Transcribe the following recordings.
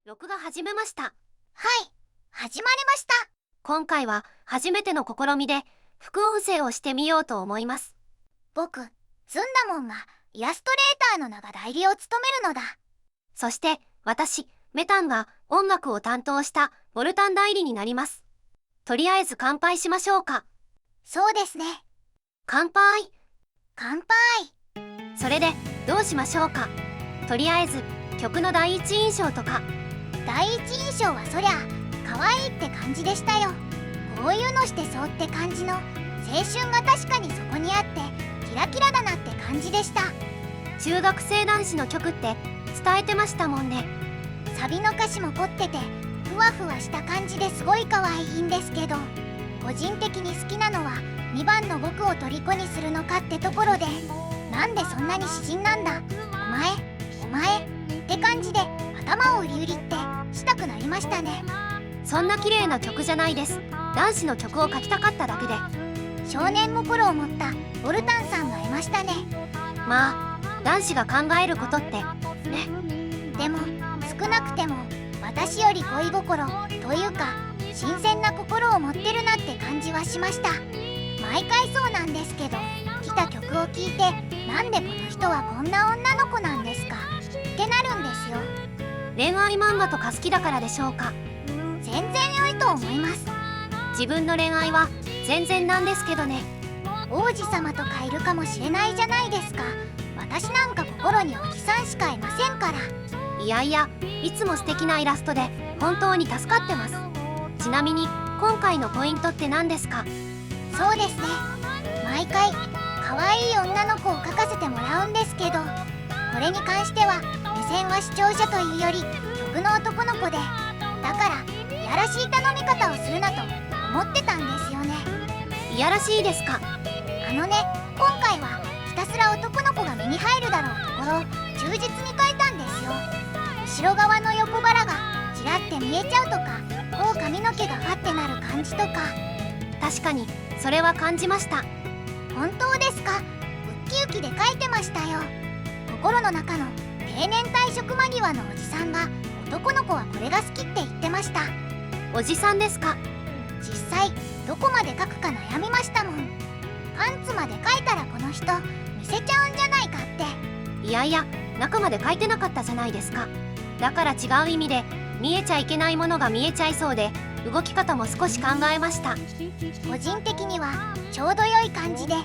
録画始めました。はい、始まりました。今回は初めての試みで副音声をしてみようと思います。僕、ずんだもんがイラストレーターの名が代理を務めるのだ。そして私、メタンが音楽を担当したボルタン代理になります。とりあえず乾杯しましょうか。そうですね。乾杯。乾杯。それでどうしましょうか。とりあえず曲の第一印象とか。第一印象はそりゃ可愛いって感じでしたよ。こういうのしてそうって感じの青春が確かにそこにあってキラキラだなって感じでした。中学生男子の曲って伝えてましたもんね。サビの歌詞も凝っててふわふわした感じですごい可愛いんですけど、個人的に好きなのは2番の僕を虜にするのかってところで、なんでそんなに詩人なんだお前って感じで頭をうりうりってしたくなりましたね。そんな綺麗な曲じゃないです。男子の曲を書きたかっただけで。少年心を持ったボルタンさんがいましたね。まあ男子が考えることってね。でも少なくても私より恋心というか新鮮な心を持ってるなって感じはしました。毎回そうなんですけど、来た曲を聴いてなんでこの人はこんな女の子なんですかってなるんですよ。恋愛漫画とか好きだからでしょうか。全然良いと思います。自分の恋愛は全然なんですけどね。王子様とかいるかもしれないじゃないですか。私なんか心におじさんしかいませんから。いやいや、いつも素敵なイラストで本当に助かってます。ちなみに今回のポイントって何ですか？そうですね、毎回可愛い女の子を描かせてもらうんですけど、これに関しては目線は視聴者というより曲の男の子で、だからいやらしい頼み方をするなと思ってたんですよね。いやらしいですか？今回はひたすら男の子が目に入るだろうところを忠実に描いたんですよ。後ろ側の横腹がちらって見えちゃうとか、こう髪の毛がファってなる感じとか。確かにそれは感じました。本当ですか？ウッキウキで描いてましたよ。心の中の定年退職間際のおじさんが男の子はこれが好きって言ってました。おじさんですか？実際どこまで描くか悩みましたもん。パンツまで描いたらこの人見せちゃうんじゃないかって。いやいや、中まで書いてなかったじゃないですか。だから違う意味で見えちゃいけないものが見えちゃいそうで、動き方も少し考えました。個人的にはちょうど良い感じで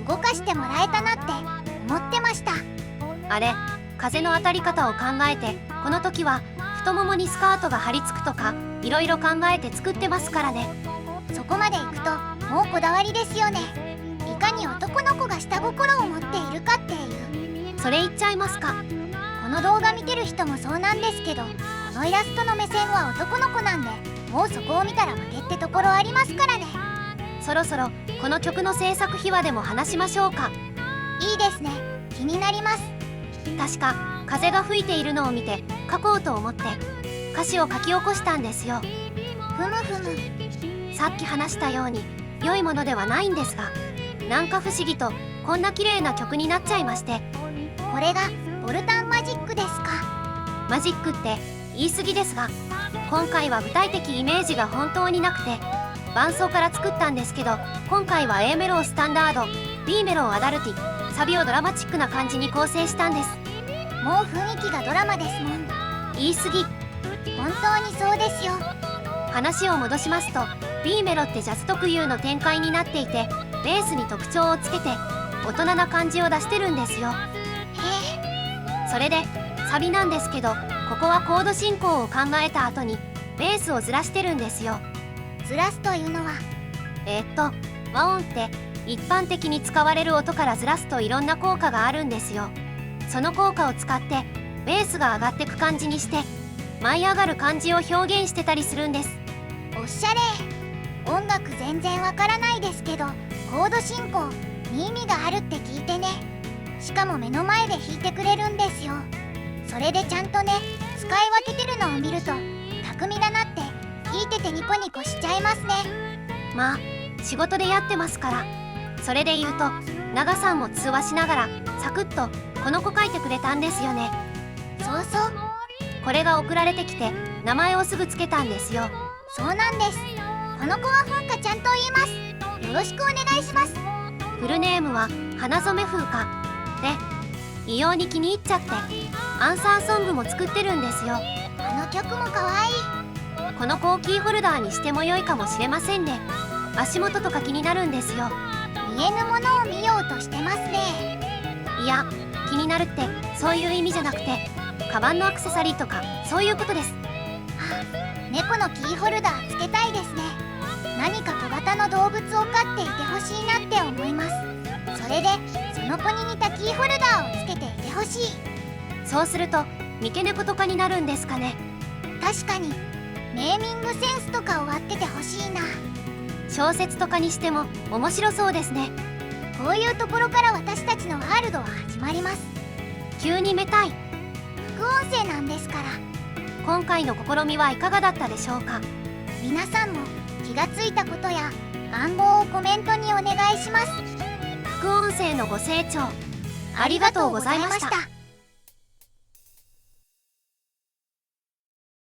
動かしてもらえたなって思ってました。あれ、風の当たり方を考えて、この時は太ももにスカートが張り付くとかいろいろ考えて作ってますからね。そこまでいくともうこだわりですよね。いかに男の子が下心を持っているかっていう。それ言っちゃいますか？この動画見てる人もそうなんですけど、このイラストの目線は男の子なんで、もうそこを見たら負けってところありますからね。そろそろこの曲の制作秘話でも話しましょうか。いいですね、気になります。確か風が吹いているのを見て書こうと思って歌詞を書き起こしたんですよ。ふむふむ。さっき話したように良いものではないんですが、なんか不思議とこんな綺麗な曲になっちゃいまして。これがボルタンマジックですか？マジックって言い過ぎですが、今回は具体的イメージが本当になくて伴奏から作ったんですけど、今回は A メロをスタンダード、 B メロをアダルティ、サビをドラマチックな感じに構成したんです。もう雰囲気がドラマですもん。言い過ぎ。本当にそうですよ。話を戻しますと、 B メロってジャズ特有の展開になっていて、ベースに特徴をつけて大人な感じを出してるんですよ。それでサビなんですけど、ここはコード進行を考えた後にベースをずらしてるんですよ。ずらすというのは？和音って一般的に使われる音からずらすといろんな効果があるんですよ。その効果を使ってベースが上がってく感じにして舞い上がる感じを表現してたりするんです。おしゃれ。音楽全然わからないですけど、コード進行に意味があるって聞いてね。しかも目の前で弾いてくれるんですよ。それでちゃんとね、使い分けてるのを見ると巧みだなって弾いててニコニコしちゃいますね。まあ仕事でやってますから。それで言うと長さんも通話しながらサクッとこの子書いてくれたんですよね。そうそう。これが送られてきて名前をすぐつけたんですよ。そうなんです。この子はふうかちゃんと言います。よろしくお願いします。フルネームは花染風花で、異様に気に入っちゃってアンサーソングも作ってるんですよ。あの曲もかわいい。この子をキーホルダーにしても良いかもしれませんね。足元とか気になるんですよ。見えぬものを見ようとしてますね。いや、気になるってそういう意味じゃなくて、カバンのアクセサリーとかそういうことです。猫のキーホルダーつけたいですね。何か小型の動物を飼っていてほしいなって思います。それでその子に似たキーホルダーをつけていてほしい。そうすると三毛猫とかになるんですかね。確かにネーミングセンスとか終わっててほしいな。小説とかにしても面白そうですね。こういうところから私たちのワールドは始まります。急にめたい副音声なんですから。今回の試みはいかがだったでしょうか。皆さんも気がついたことや願望をコメントにお願いします。副音声のご清聴ありがとうございました。